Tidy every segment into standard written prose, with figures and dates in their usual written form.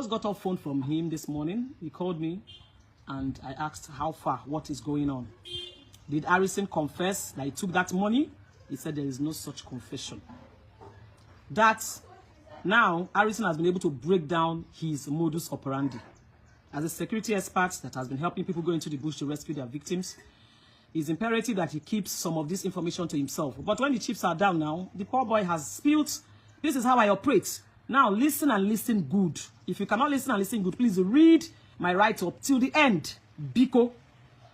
just got off phone from him this morning. He called me and I asked how far, what is going on. Did Harrison confess that he took that money? He said there is no such confession. That now Harrison has been able to break down his modus operandi. As a security expert that has been helping people go into the bush to rescue their victims, it's imperative that he keeps some of this information to himself. But when the chips are down now, the poor boy has spilled, this is how I operate. Now listen and listen good. If you cannot listen and listen good, please read my write-up till the end, Biko,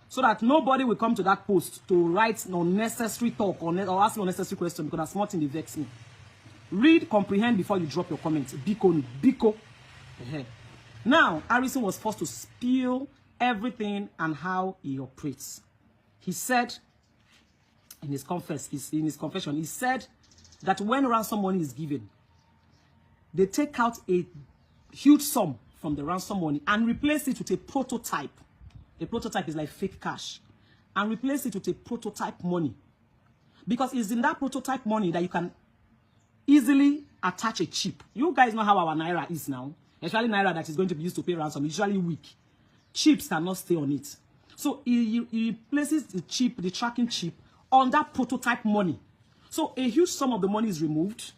so that nobody will come to that post to write unnecessary talk or ask me unnecessary question, because that's not in the vex me. Read, comprehend before you drop your comments. Biko, Biko. Now, Harrison was forced to spill everything and how he operates. He said in his confession, he said that when ransom money is given, they take out a huge sum from the ransom money and replace it with a prototype. A prototype is like fake cash. And replace it with a prototype money. Because it's in that prototype money that you can easily attach a chip. You guys know how our Naira is now. Especially Naira that is going to be used to pay ransom, usually weak. Chips cannot stay on it. So he places the chip, the tracking chip, on that prototype money. So a huge sum of the money is removed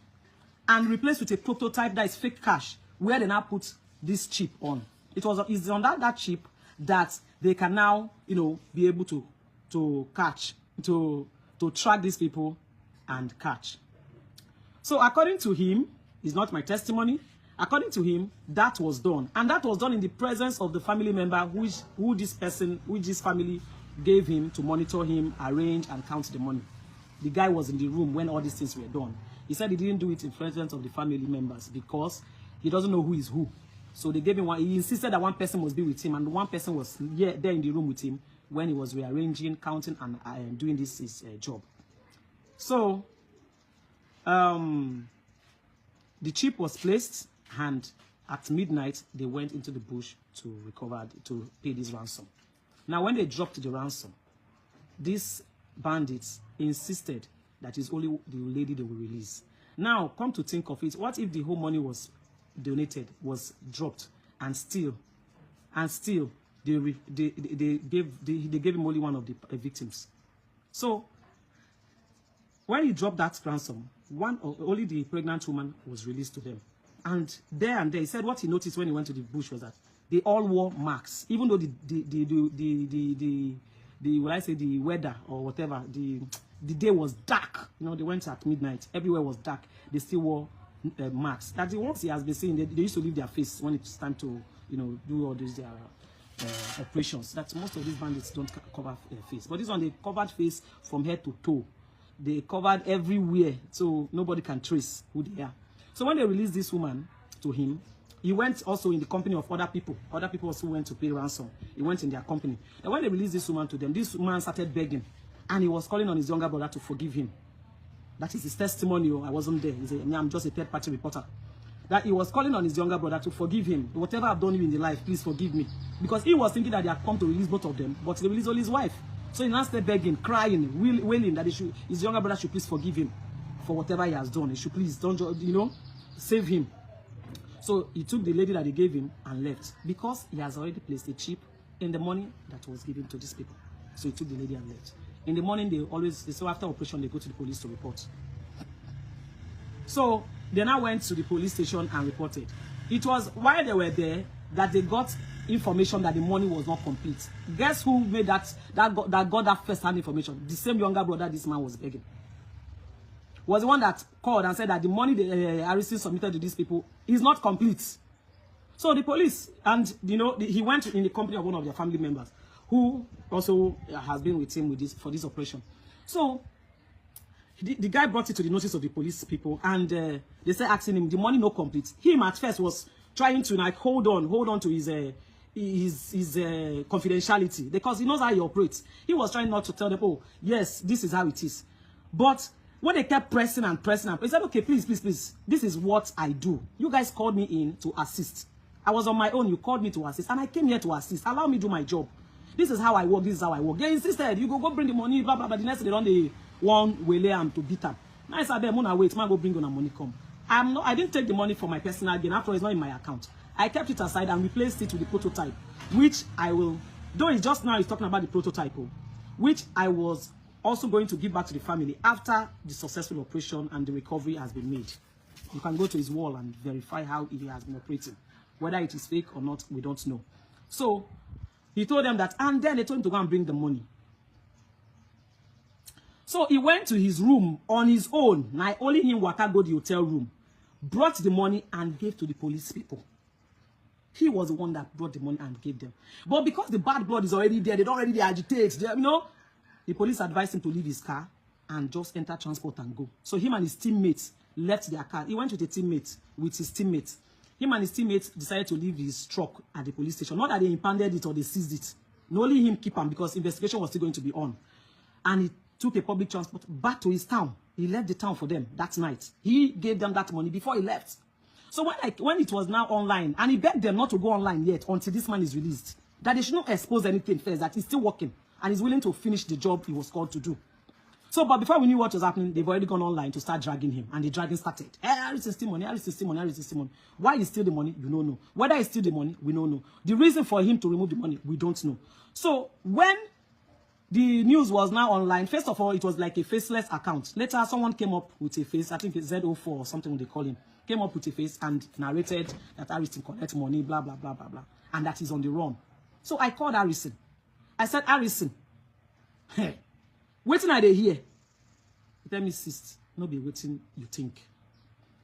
and replaced with a prototype that is fake cash, where they now put this chip on. It's on that chip that they can now, be able to track these people and catch. So according to him, it's not my testimony. According to him, that was done. And that was done in the presence of the family member who this family gave him to monitor him, arrange, and count the money. The guy was in the room when all these things were done. He said he didn't do it in presence of the family members because he doesn't know who is who. So they gave him one. He insisted that one person must be with him, and one person was there in the room with him when he was rearranging, counting, and doing his job. So the chip was placed, and at midnight they went into the bush to pay this ransom. Now, when they dropped the ransom, these bandits insisted that it's only the lady they will release. Now, come to think of it, what if the whole money was donated, was dropped, and still they gave him only one of the victims? So when he dropped that ransom, only the pregnant woman was released to them. And there, he said what he noticed when he went to the bush was that they all wore masks, even though the weather or whatever, the day was dark. They went at midnight. Everywhere was dark. They still wore masks. That the ones he has been saying, they used to leave their face when it's time to, do all these operations. That most of these bandits don't cover face. But this one, they covered face from head to toe. They covered everywhere, so nobody can trace who they are. So when they released this woman to him, he went also in the company of other people also went to pay ransom. He went in their company. And when they released this woman to them, this man started begging, and he was calling on his younger brother to forgive him. That is his testimony. I wasn't there. He said, I'm just a third-party reporter. That he was calling on his younger brother to forgive him. Whatever I've done you in the life, please forgive me. Because he was thinking that they had come to release both of them, but they released only his wife. So he now started begging, crying, wailing that his younger brother should please forgive him for whatever he has done. He should please, save him. So he took the lady that he gave him and left, because he has already placed a chip in the money that was given to these people. So he took the lady and left. In the morning, so after operation, they go to the police to report. So they now went to the police station and reported. It was while they were there that they got information that the money was not complete. Guess who made that got that first-hand information? The same younger brother this man was begging. Was the one that called and said that the money Harrison submitted to these people is not complete. So the police, and he went in the company of one of their family members, who also has been with him for this operation. So the guy brought it to the notice of the police people, and they said asking him, the money not complete. Him at first was trying to hold on to his confidentiality, because he knows how he operates. He was trying not to tell them, oh yes, this is how it is. But when they kept pressing and pressing, he said, okay, please, this is what I do. You guys called me in to assist. I was on my own. You called me to assist, and I came here to assist. Allow me to do my job. This is how I work. This is how I work. They insisted, you go bring the money, blah, blah, blah. The next day, they don't one way to beat them. Now I said, I'm gonna wait, man, go bring on the money come. I didn't take the money for my personal gain. After all, it's not in my account. I kept it aside and replaced it with the prototype, which I will, though it's just now he's talking about the prototype, which I was also going to give back to the family after the successful operation and the recovery has been made. You can go to his wall and verify how he has been operating. Whether it is fake or not, we don't know. So he told them that, and then they told him to go and bring the money. So he went to his room on his own. Now only him waka go to the hotel room, brought the money and gave to the police people. He was the one that brought the money and gave them. But because the bad blood is already there, they don't already agitate. They, you know, the police advised him to leave his car and just enter transport and go. So him and his teammates left their car. He went with his teammates. Him and his teammates decided to leave his truck at the police station. Not that they impounded it or they seized it. No, only him keep him because investigation was still going to be on. And he took a public transport back to his town. He left the town for them that night. He gave them that money before he left. So when it was now online, and he begged them not to go online yet until this man is released, that they should not expose anything first, that he's still working and he's willing to finish the job he was called to do. So, but before we knew what was happening, they've already gone online to start dragging him, and the dragging started. Hey, Harris is still money, Harris is still money, Harris is still money. Why he steal the money? You don't know. Whether he steal the money, we don't know. The reason for him to remove the money, we don't know. So, when the news was now online, first of all, it was like a faceless account. Later, someone came up with a face, I think it's Z04 or something they call him, came up with a face and narrated that Harrison collect money, blah, blah, blah, blah, blah, and that he's on the run. So I called Harrison. I said, Harrison, hey, waiting are they here? Tell me, sis, no be waiting you think.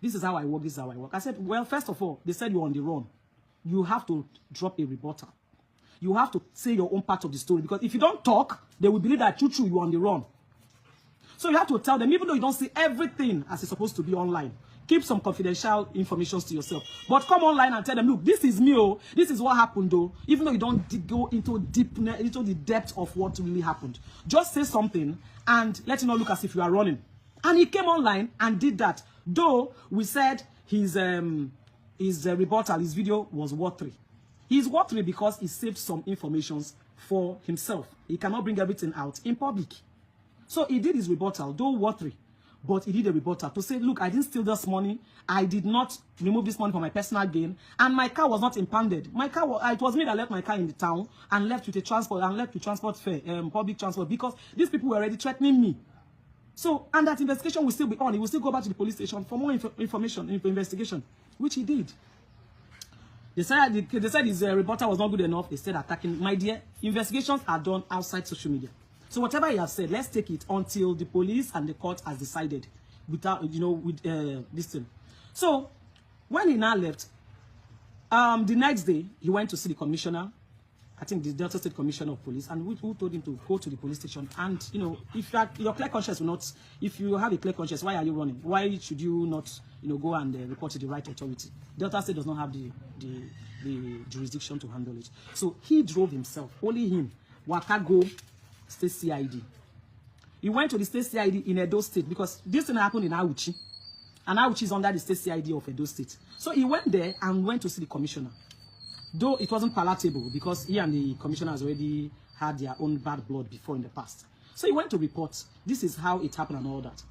This is how I work, this is how I work. I said, well, first of all, they said you're on the run. You have to drop a rebuttal. You have to say your own part of the story, because if you don't talk, they will believe that true, you're on the run. So you have to tell them, even though you don't see everything as it's supposed to be online, keep some confidential information to yourself. But come online and tell them, look, this is me, oh, this is what happened, though. Even though you don't go into the depth of what really happened. Just say something and let it not look as if you are running. And he came online and did that. Though we said his rebuttal, his video was worthy. He's worthy because he saved some information for himself. He cannot bring everything out in public. So he did his rebuttal, though worthy. But he did a rebuttal to say, look, I didn't steal this money. I did not remove this money for my personal gain. And my car was not impounded. My car was, it was me that left my car in the town and left with a transport and left with transport fare, public transport, because these people were already threatening me. So, and that investigation will still be on. He will still go back to the police station for more information, investigation, which he did. They said his rebuttal was not good enough. They said attacking. My dear, investigations are done outside social media. So whatever he has said, let's take it until the police and the court has decided, without, you know, with this thing. So when he now left, the next day he went to see the commissioner, I think the Delta State Commissioner of Police, and who told him to go to the police station. And you know, if your clear conscience will not, if you have a clear conscience, why are you running? Why should you not, you know, go and report to the right authority? Delta State does not have the jurisdiction to handle it. So he drove himself, only him, waka go State CID. He went to the State CID in Edo State because this thing happened in Auchi. And Auchi is under the State CID of Edo State. So he went there and went to see the commissioner. Though it wasn't palatable because he and the commissioner has already had their own bad blood before in the past. So he went to report, this is how it happened and all that.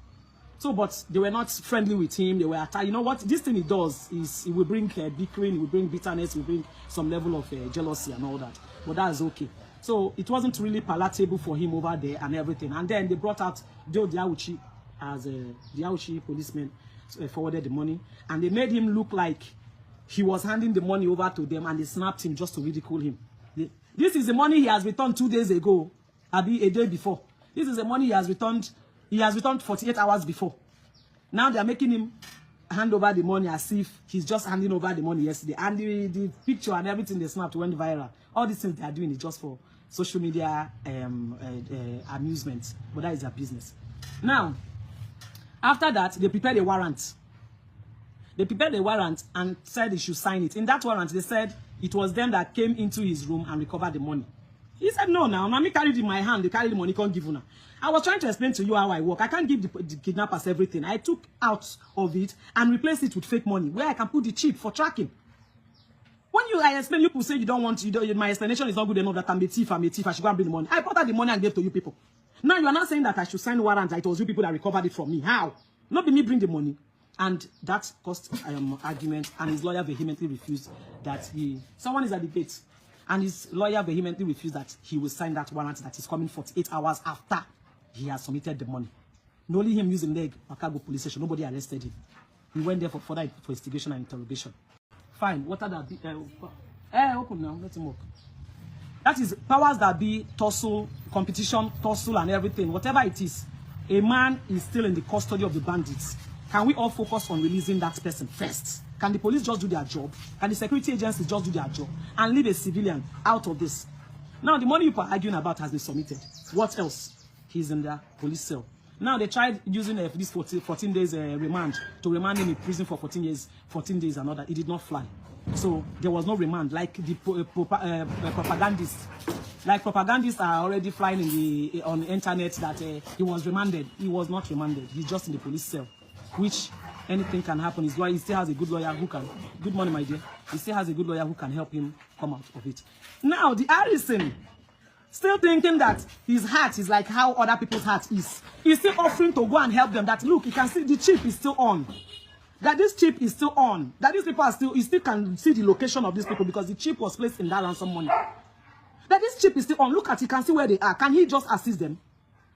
So, but they were not friendly with him. They were attacked. You know what? This thing he does is it will bring bickering, it will bring bitterness, it will bring some level of jealousy and all that. But that's okay. So it wasn't really palatable for him over there and everything. And then they brought out Joe Diauchi as the Diauchi policeman forwarded the money. And they made him look like he was handing the money over to them, and they snapped him just to ridicule him. This is the money he has returned 2 days ago, Abi, a day before. This is the money he has returned 48 hours before. Now they are making him hand over the money as if he's just handing over the money yesterday. And the picture and everything they snapped went viral. All these things they are doing is just for social media amusement, but that is their business. Now, after that, they prepared a warrant. They prepared a warrant and said he should sign it. In that warrant, they said it was them that came into his room and recovered the money. He said, no, now, mommy carried it in my hand. They carried the money, can't give you now. I was trying to explain to you how I work. I can't give the kidnappers everything. I took out of it and replaced it with fake money, where I can put the chip for tracking. When I explain, you people say you don't want, my explanation is not good enough that I'm a thief, I should go and bring the money. I brought out the money and gave to you people. Now you are not saying that I should sign warrant that it was you people that recovered it from me. How? Not be me bring the money. And that caused argument, and his lawyer vehemently refused that someone is at the gate, and his lawyer vehemently refused that he will sign that warrant that is coming 48 hours after he has submitted the money. Only him using leg, Akago police station, nobody arrested him. He went there for further investigation and interrogation. Fine, what are that? Open now, let him walk. That is powers that be, tussle, competition, tussle and everything, whatever it is. A man is still in the custody of the bandits. Can we all focus on releasing that person first? Can the police just do their job? Can the security agencies just do their job and leave a civilian out of this? Now, the money you are arguing about has been submitted. What else? He's in the police cell. Now, they tried using this 14 days remand to remand him in prison for 14 days and all that. It did not fly. So, there was no remand like the propagandists. Like propagandists are already flying on the internet that he was remanded. He was not remanded. He's just in the police cell, which anything can happen. His lawyer, he still has a good lawyer who can. Good morning, my dear. He still has a good lawyer who can help him come out of it. Now, the Harrison, still thinking that his heart is like how other people's heart is. He's still offering to go and help them. That look, you can see the chip is still on. That this chip is still on. That these people are still, you still can see the location of these people because the chip was placed in that ransom money. That this chip is still on. Look at, you can see where they are. Can he just assist them?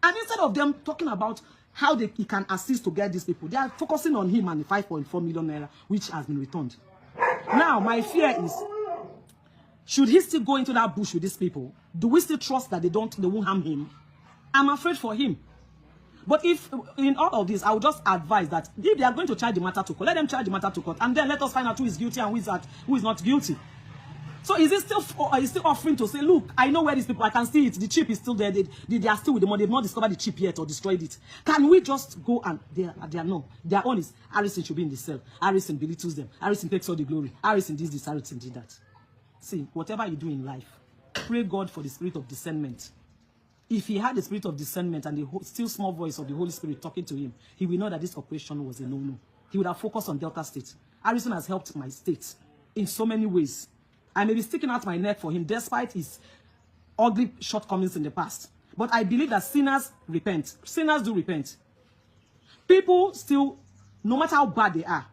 And instead of them talking about how he can assist to get these people, they are focusing on him and the 5.4 million naira, which has been returned. Now, my fear is, should he still go into that bush with these people? Do we still trust that they won't harm him? I'm afraid for him. But if, in all of this, I would just advise that if they are going to charge the matter to court, let them charge the matter to court, and then let us find out who is guilty and who is not guilty. So is it still offering to say, look, I know where these people, I can see it, the chip is still there, they are still with the money, they've not discovered the chip yet or destroyed it. Can we just go and, no, their own is, Harrison should be in the cell, Harrison belittles them, Harrison takes all the glory, Harrison did this, Harrison did that. See, whatever you do in life, pray God for the spirit of discernment. If he had the spirit of discernment and the still small voice of the Holy Spirit talking to him, he will know that this operation was a no-no. He would have focused on Delta State. Harrison has helped my state in so many ways. I may be sticking out my neck for him despite his ugly shortcomings in the past. But I believe that sinners repent. Sinners do repent. People still, no matter how bad they are,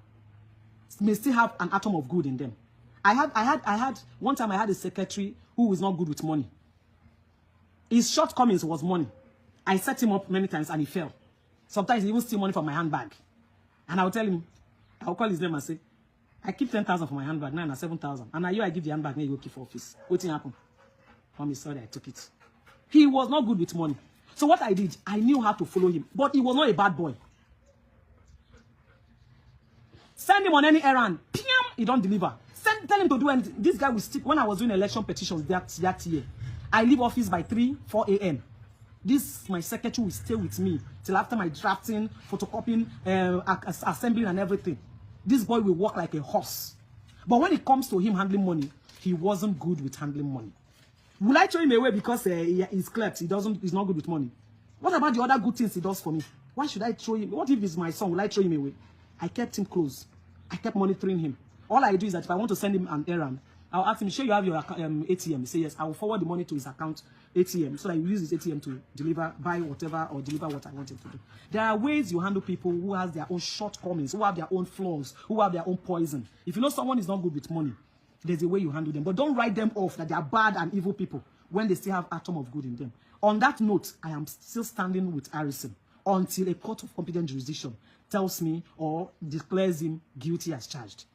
may still have an atom of good in them. One time I had a secretary who was not good with money. His shortcomings was money. I set him up many times and he fell. Sometimes he even steal money from my handbag. And I'll tell him, I'll call his name and say, I keep 10,000 for my handbag, now 7,000. And now I give the handbag, now you go keep for office. What thing happened? Mommy, sorry, I took it. He was not good with money. So what I did, I knew how to follow him. But he was not a bad boy. Send him on any errand. Piam, he don't deliver. Tell him to do anything. This guy will stick. When I was doing election petitions that year, I leave office by 4 a.m. My secretary will stay with me till after my drafting, photocopying, assembling and everything. This boy will walk like a horse. But when it comes to him handling money, he wasn't good with handling money. Will I throw him away because he's clept? He's not good with money. What about the other good things he does for me? Why should I throw him? What if he's my son? Will I throw him away? I kept him close. I kept monitoring him. All I do is that if I want to send him an errand, I'll ask him, sure you have your ATM? He say yes. I will forward the money to his account ATM so that he will use his ATM to buy whatever or deliver what I want him to do. There are ways you handle people who have their own shortcomings, who have their own flaws, who have their own poison. If you know someone is not good with money, there's a way you handle them. But don't write them off that they are bad and evil people when they still have an atom of good in them. On that note, I am still standing with Harrison until a court of competent jurisdiction tells me or declares him guilty as charged.